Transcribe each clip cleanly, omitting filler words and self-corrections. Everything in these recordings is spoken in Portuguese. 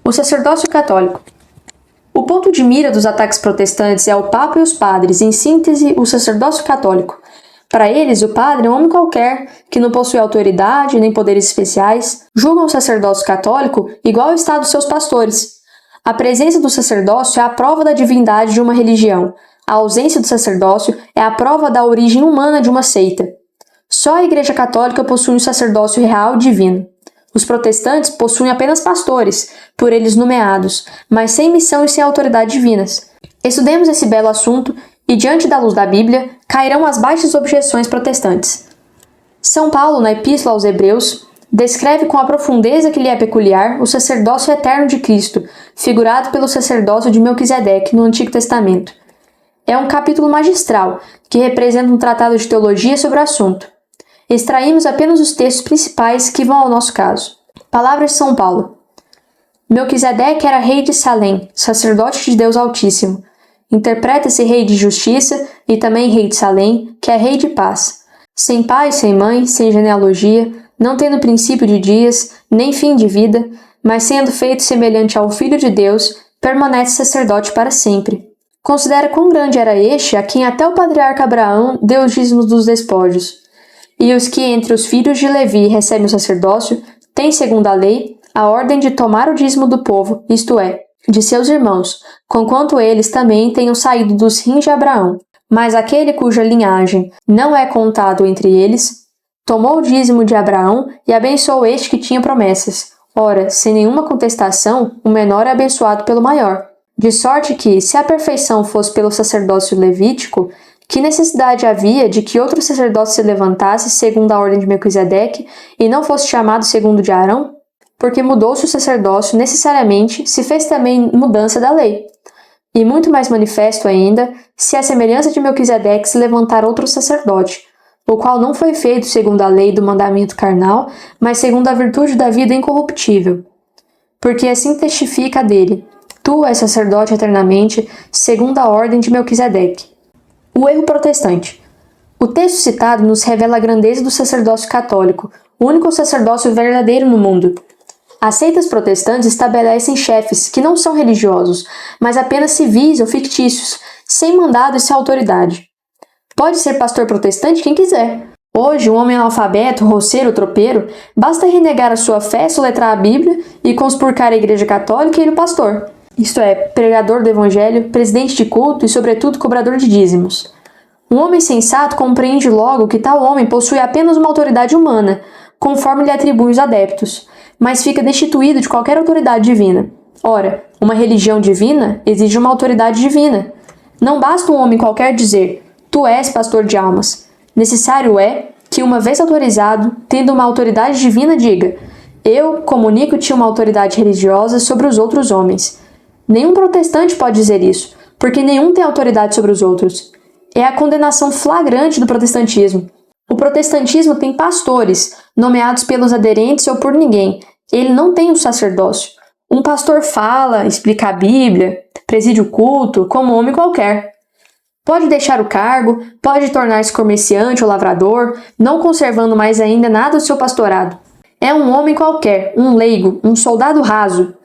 O sacerdócio católico. O ponto de mira dos ataques protestantes é o Papa e os padres, em síntese, o sacerdócio católico. Para eles, o padre é um homem qualquer, que não possui autoridade nem poderes especiais. Julgam o sacerdócio católico igual ao estado dos seus pastores. A presença do sacerdócio é a prova da divindade de uma religião. A ausência do sacerdócio é a prova da origem humana de uma seita. Só a Igreja Católica possui um sacerdócio real e divino. Os protestantes possuem apenas pastores, por eles nomeados, mas sem missão e sem autoridade divinas. Estudemos esse belo assunto e, diante da luz da Bíblia, cairão as baixas objeções protestantes. São Paulo, na Epístola aos Hebreus, descreve com a profundeza que lhe é peculiar o sacerdócio eterno de Cristo, figurado pelo sacerdócio de Melquisedeque no Antigo Testamento. É um capítulo magistral, que representa um tratado de teologia sobre o assunto. Extraímos apenas os textos principais que vão ao nosso caso. Palavras de São Paulo. Melquisedeque era rei de Salém, sacerdote de Deus Altíssimo. Interpreta-se rei de justiça e também rei de Salém, que é rei de paz. Sem pai, sem mãe, sem genealogia, não tendo princípio de dias, nem fim de vida, mas sendo feito semelhante ao Filho de Deus, permanece sacerdote para sempre. Considera quão grande era este a quem até o patriarca Abraão deu os dízimos dos despojos. E os que entre os filhos de Levi recebem o sacerdócio, têm, segundo a lei, a ordem de tomar o dízimo do povo, isto é, de seus irmãos, conquanto eles também tenham saído dos rins de Abraão. Mas aquele cuja linhagem não é contado entre eles, tomou o dízimo de Abraão e abençoou este que tinha promessas. Ora, sem nenhuma contestação, o menor é abençoado pelo maior. De sorte que, se a perfeição fosse pelo sacerdócio levítico, que necessidade havia de que outro sacerdote se levantasse segundo a ordem de Melquisedeque e não fosse chamado segundo de Arão? Porque mudou-se o sacerdócio necessariamente, se fez também mudança da lei. E muito mais manifesto ainda, se a semelhança de Melquisedeque se levantar outro sacerdote, o qual não foi feito segundo a lei do mandamento carnal, mas segundo a virtude da vida incorruptível. Porque assim testifica dele: tu és sacerdote eternamente, segundo a ordem de Melquisedeque. O erro protestante. O texto citado nos revela a grandeza do sacerdócio católico, o único sacerdócio verdadeiro no mundo. As seitas protestantes estabelecem chefes que não são religiosos, mas apenas civis ou fictícios, sem mandado e sem autoridade. Pode ser pastor protestante quem quiser. Hoje, um homem analfabeto, roceiro ou tropeiro, basta renegar a sua fé, soletrar a Bíblia e conspurcar a Igreja Católica e ir o pastor. Isto é, pregador do Evangelho, presidente de culto e, sobretudo, cobrador de dízimos. Um homem sensato compreende logo que tal homem possui apenas uma autoridade humana, conforme lhe atribuem os adeptos, mas fica destituído de qualquer autoridade divina. Ora, uma religião divina exige uma autoridade divina. Não basta um homem qualquer dizer: tu és pastor de almas. Necessário é que, uma vez autorizado, tendo uma autoridade divina, diga: eu comunico-te uma autoridade religiosa sobre os outros homens. Nenhum protestante pode dizer isso, porque nenhum tem autoridade sobre os outros. É a condenação flagrante do protestantismo. O protestantismo tem pastores, nomeados pelos aderentes ou por ninguém. Ele não tem um sacerdócio. Um pastor fala, explica a Bíblia, preside o culto, como um homem qualquer. Pode deixar o cargo, pode tornar-se comerciante ou lavrador, não conservando mais ainda nada do seu pastorado. É um homem qualquer, um leigo, um soldado raso.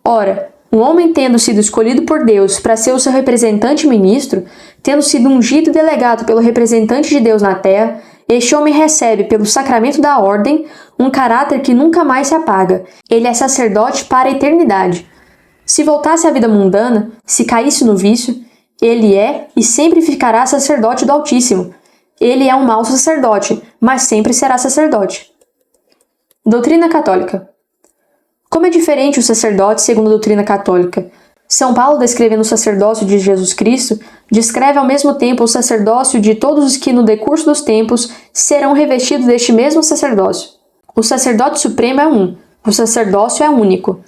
Ora, um homem tendo sido escolhido por Deus para ser o seu representante e ministro, tendo sido ungido e delegado pelo representante de Deus na terra, este homem recebe, pelo sacramento da ordem, um caráter que nunca mais se apaga. Ele é sacerdote para a eternidade. Se voltasse à vida mundana, se caísse no vício, ele é e sempre ficará sacerdote do Altíssimo. Ele é um mau sacerdote, mas sempre será sacerdote. Doutrina católica. Como é diferente o sacerdote segundo a doutrina católica? São Paulo, descrevendo o sacerdócio de Jesus Cristo, descreve ao mesmo tempo o sacerdócio de todos os que, no decurso dos tempos, serão revestidos deste mesmo sacerdócio. O sacerdote supremo é um, o sacerdócio é único.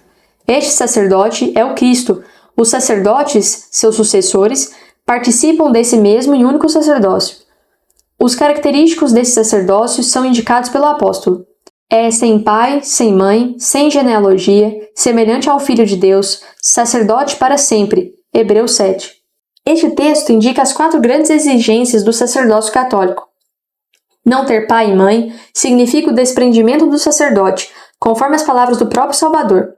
Este sacerdote é o Cristo. Os sacerdotes, seus sucessores, participam desse mesmo e único sacerdócio. Os característicos desse sacerdócio são indicados pelo apóstolo. É sem pai, sem mãe, sem genealogia, semelhante ao Filho de Deus, sacerdote para sempre. Hebreus 7. Este texto indica as 4 grandes exigências do sacerdócio católico. Não ter pai e mãe significa o desprendimento do sacerdote, conforme as palavras do próprio Salvador.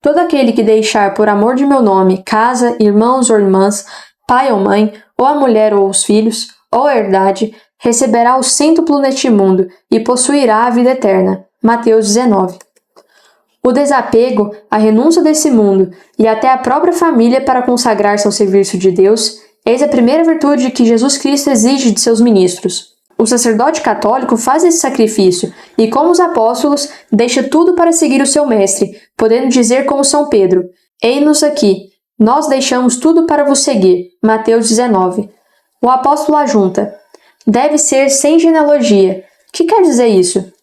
Todo aquele que deixar por amor de meu nome casa, irmãos ou irmãs, pai ou mãe, ou a mulher ou os filhos, ou a herdade, receberá o cêntuplo neste mundo e possuirá a vida eterna. Mateus 19. O desapego, a renúncia desse mundo e até a própria família para consagrar-se ao serviço de Deus, eis a primeira virtude que Jesus Cristo exige de seus ministros. O sacerdote católico faz esse sacrifício e, como os apóstolos, deixa tudo para seguir o seu mestre, podendo dizer como São Pedro: Ei-nos aqui, nós deixamos tudo para vos seguir. Mateus 19. O apóstolo ajunta: deve ser sem genealogia. O que quer dizer isso?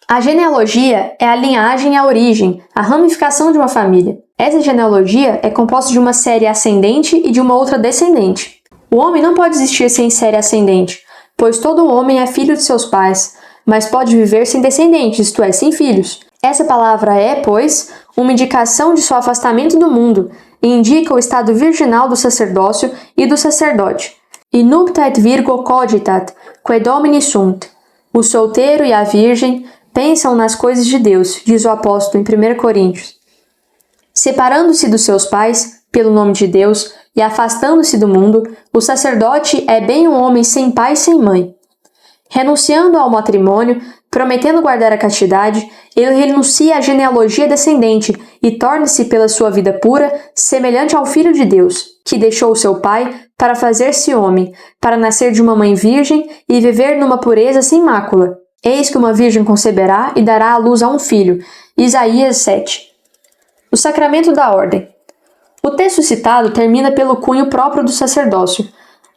A genealogia é a linhagem e a origem, a ramificação de uma família. Essa genealogia é composta de uma série ascendente e de uma outra descendente. O homem não pode existir sem série ascendente, pois todo homem é filho de seus pais, mas pode viver sem descendentes, isto é, sem filhos. Essa palavra é, pois, uma indicação de seu afastamento do mundo e indica o estado virginal do sacerdócio e do sacerdote. Inupta et virgo cogitat, quae Domini sunt. O solteiro e a virgem pensam nas coisas de Deus, diz o apóstolo em 1 Coríntios. Separando-se dos seus pais, pelo nome de Deus, e afastando-se do mundo, o sacerdote é bem um homem sem pai e sem mãe. Renunciando ao matrimônio, prometendo guardar a castidade, ele renuncia à genealogia descendente e torna-se pela sua vida pura semelhante ao Filho de Deus, que deixou seu pai para fazer-se homem, para nascer de uma mãe virgem e viver numa pureza sem mácula. Eis que uma virgem conceberá e dará à luz a um filho. Isaías 7. O sacramento da ordem. O texto citado termina pelo cunho próprio do sacerdócio.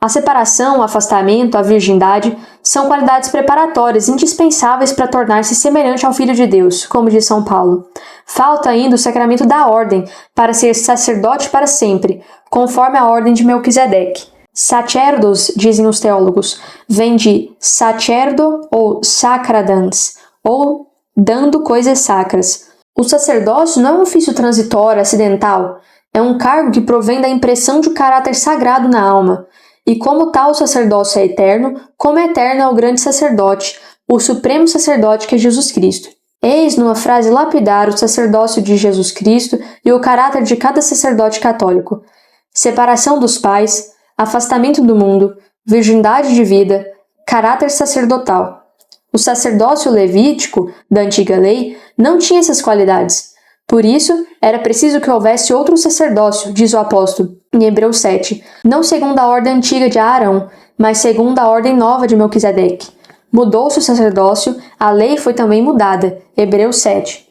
A separação, o afastamento, a virgindade são qualidades preparatórias indispensáveis para tornar-se semelhante ao Filho de Deus, como diz São Paulo. Falta ainda o sacramento da ordem, para ser sacerdote para sempre, conforme a ordem de Melquisedeque. Sacerdos, dizem os teólogos, vem de sacerdo ou sacradans, ou dando coisas sacras. O sacerdócio não é um ofício transitório, acidental, é um cargo que provém da impressão de um caráter sagrado na alma. E como tal, o sacerdócio é eterno, como eterno é o grande sacerdote, o supremo sacerdote que é Jesus Cristo. Eis, numa frase lapidar, o sacerdócio de Jesus Cristo e o caráter de cada sacerdote católico. Separação dos pais, afastamento do mundo, virgindade de vida, caráter sacerdotal. O sacerdócio levítico, da antiga lei, não tinha essas qualidades. Por isso, era preciso que houvesse outro sacerdócio, diz o apóstolo, em Hebreus 7, não segundo a ordem antiga de Arão, mas segundo a ordem nova de Melquisedeque. Mudou-se o sacerdócio, a lei foi também mudada, Hebreus 7.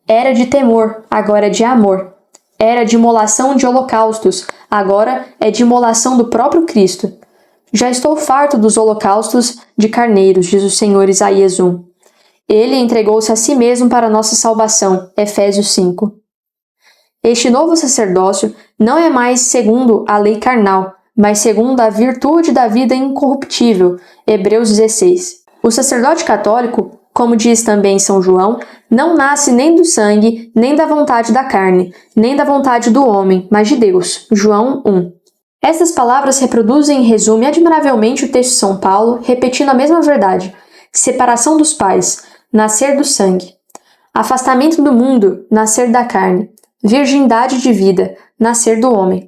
Era de temor, agora é de amor. Era de imolação de holocaustos, agora é de imolação do próprio Cristo. Já estou farto dos holocaustos de carneiros, diz o Senhor, Isaías 1. Ele entregou-se a si mesmo para nossa salvação, Efésios 5. Este novo sacerdócio não é mais segundo a lei carnal, mas segundo a virtude da vida incorruptível, Hebreus 16. O sacerdote católico, como diz também São João, não nasce nem do sangue, nem da vontade da carne, nem da vontade do homem, mas de Deus, João 1. Estas palavras reproduzem em resumo admiravelmente o texto de São Paulo, repetindo a mesma verdade. Separação dos pais, nascer do sangue. Afastamento do mundo, nascer da carne. Virgindade de vida, nascer do homem.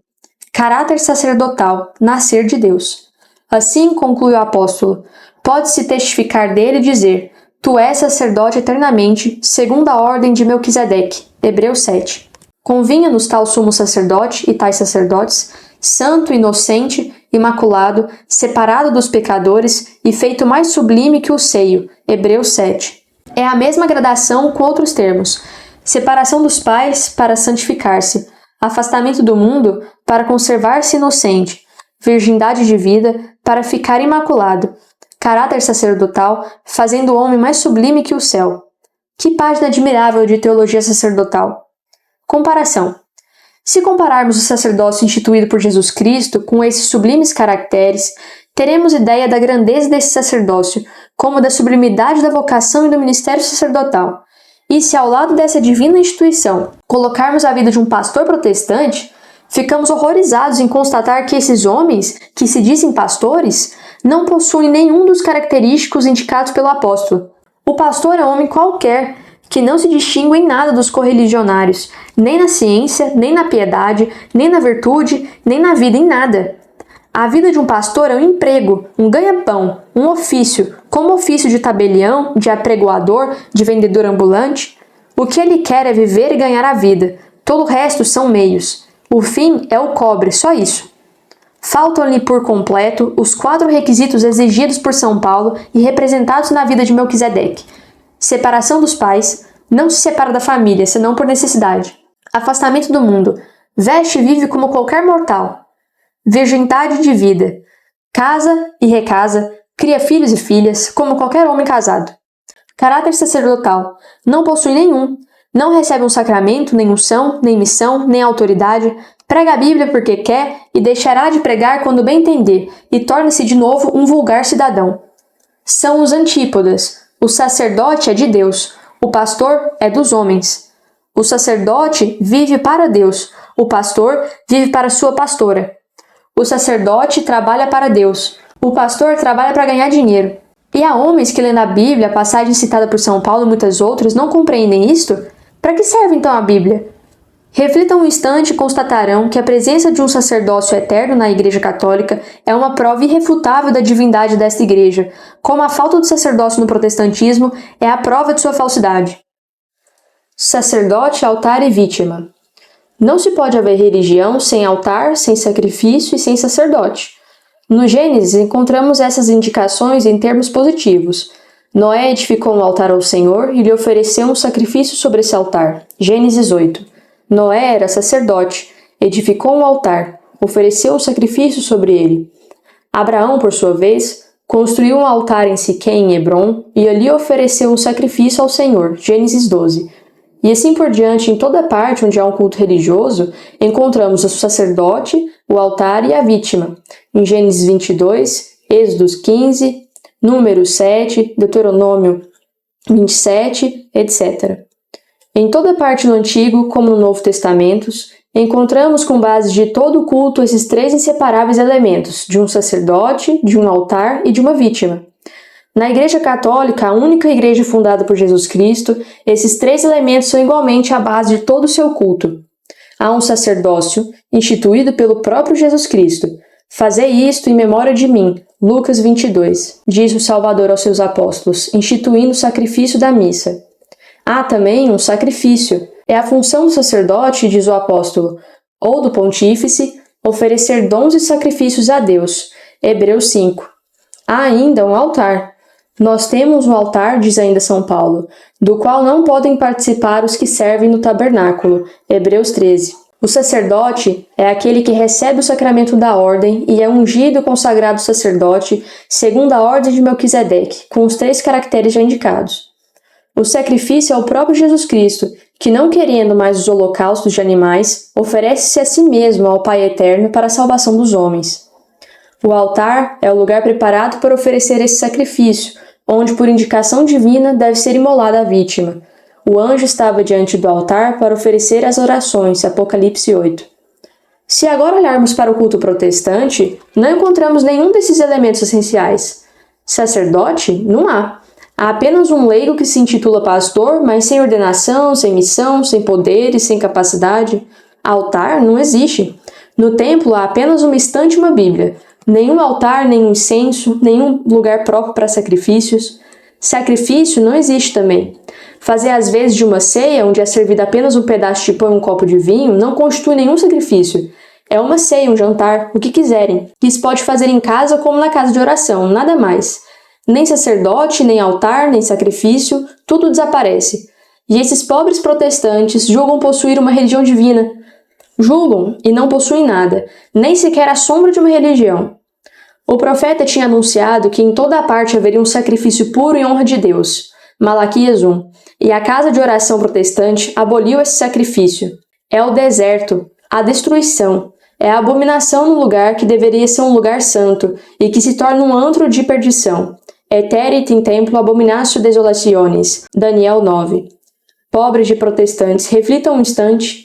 Caráter sacerdotal, nascer de Deus. Assim, conclui o apóstolo, pode-se testificar dele e dizer: Tu és sacerdote eternamente, segundo a ordem de Melquisedeque. Hebreus 7. Convinha-nos tal sumo sacerdote e tais sacerdotes, santo, inocente, imaculado, separado dos pecadores e feito mais sublime que o seio. Hebreus 7. É a mesma gradação com outros termos. Separação dos pais para santificar-se. Afastamento do mundo para conservar-se inocente. Virgindade de vida para ficar imaculado. Caráter sacerdotal, fazendo o homem mais sublime que o céu. Que página admirável de teologia sacerdotal! Comparação. Se compararmos o sacerdócio instituído por Jesus Cristo com esses sublimes caracteres, teremos ideia da grandeza desse sacerdócio, como da sublimidade da vocação e do ministério sacerdotal. E se ao lado dessa divina instituição colocarmos a vida de um pastor protestante, ficamos horrorizados em constatar que esses homens, que se dizem pastores, não possuem nenhum dos característicos indicados pelo apóstolo. O pastor é um homem qualquer, que não se distingue em nada dos correligionários, nem na ciência, nem na piedade, nem na virtude, nem na vida, em nada. A vida de um pastor é um emprego, um ganha-pão, um ofício, como o ofício de tabelião, de apregoador, de vendedor ambulante. O que ele quer é viver e ganhar a vida. Todo o resto são meios. O fim é o cobre, só isso. Faltam-lhe por completo os 4 requisitos exigidos por São Paulo e representados na vida de Melquisedeque. Separação dos pais, não se separa da família, senão por necessidade. Afastamento do mundo, veste e vive como qualquer mortal. Virgindade de vida, casa e recasa, cria filhos e filhas, como qualquer homem casado. Caráter sacerdotal, não possui nenhum, não recebe um sacramento, nem unção, nem missão, nem autoridade, prega a Bíblia porque quer e deixará de pregar quando bem entender, e torna-se de novo um vulgar cidadão. São os antípodas. O sacerdote é de Deus, o pastor é dos homens. O sacerdote vive para Deus, o pastor vive para sua pastora. O sacerdote trabalha para Deus, o pastor trabalha para ganhar dinheiro. E há homens que, lendo a Bíblia, a passagem citada por São Paulo e muitas outras, não compreendem isto? Para que serve então a Bíblia? Reflitam um instante e constatarão que a presença de um sacerdócio eterno na Igreja Católica é uma prova irrefutável da divindade desta Igreja, como a falta do sacerdócio no protestantismo é a prova de sua falsidade. Sacerdote, altar e vítima. Não se pode haver religião sem altar, sem sacrifício e sem sacerdote. No Gênesis encontramos essas indicações em termos positivos. Noé edificou um altar ao Senhor e lhe ofereceu um sacrifício sobre esse altar. Gênesis 8. Noé era sacerdote, edificou um altar, ofereceu um sacrifício sobre ele. Abraão, por sua vez, construiu um altar em Siquém, em Hebrom, e ali ofereceu um sacrifício ao Senhor. Gênesis 12. E assim por diante, em toda parte onde há um culto religioso, encontramos o sacerdote, o altar e a vítima. Em Gênesis 22, Êxodos 15, Números 7, Deuteronômio 27, etc. Em toda parte no Antigo, como no Novo Testamento, encontramos com base de todo o culto esses 3 inseparáveis elementos, de um sacerdote, de um altar e de uma vítima. Na Igreja Católica, a única igreja fundada por Jesus Cristo, esses 3 elementos são igualmente a base de todo o seu culto. Há um sacerdócio, instituído pelo próprio Jesus Cristo. Fazei isto em memória de mim, Lucas 22, diz o Salvador aos seus apóstolos, instituindo o sacrifício da missa. Há também um sacrifício. É a função do sacerdote, diz o apóstolo, ou do pontífice, oferecer dons e sacrifícios a Deus. Hebreus 5. Há ainda um altar. Nós temos um altar, diz ainda São Paulo, do qual não podem participar os que servem no tabernáculo. Hebreus 13. O sacerdote é aquele que recebe o sacramento da ordem e é ungido e consagrado sacerdote, segundo a ordem de Melquisedeque, com os 3 caracteres já indicados. O sacrifício é o próprio Jesus Cristo, que, não querendo mais os holocaustos de animais, oferece-se a si mesmo ao Pai Eterno para a salvação dos homens. O altar é o lugar preparado para oferecer esse sacrifício, onde, por indicação divina, deve ser imolada a vítima. O anjo estava diante do altar para oferecer as orações, Apocalipse 8. Se agora olharmos para o culto protestante, não encontramos nenhum desses elementos essenciais. Sacerdote? Não há. Há apenas um leigo que se intitula pastor, mas sem ordenação, sem missão, sem poderes, sem capacidade. Altar não existe. No templo há apenas uma estante e uma Bíblia. Nenhum altar, nenhum incenso, nenhum lugar próprio para sacrifícios. Sacrifício não existe também. Fazer às vezes de uma ceia, onde é servido apenas um pedaço de pão e um copo de vinho, não constitui nenhum sacrifício. É uma ceia, um jantar, o que quiserem, que se pode fazer em casa como na casa de oração, nada mais. Nem sacerdote, nem altar, nem sacrifício, tudo desaparece. E esses pobres protestantes julgam possuir uma religião divina. Julgam e não possuem nada, nem sequer a sombra de uma religião. O profeta tinha anunciado que em toda a parte haveria um sacrifício puro em honra de Deus. Malaquias 1. E a casa de oração protestante aboliu esse sacrifício. É o deserto, a destruição, é a abominação no lugar que deveria ser um lugar santo e que se torna um antro de perdição. Eterit in templo abominatio desolationis. Daniel 9. Pobres de protestantes, reflitam um instante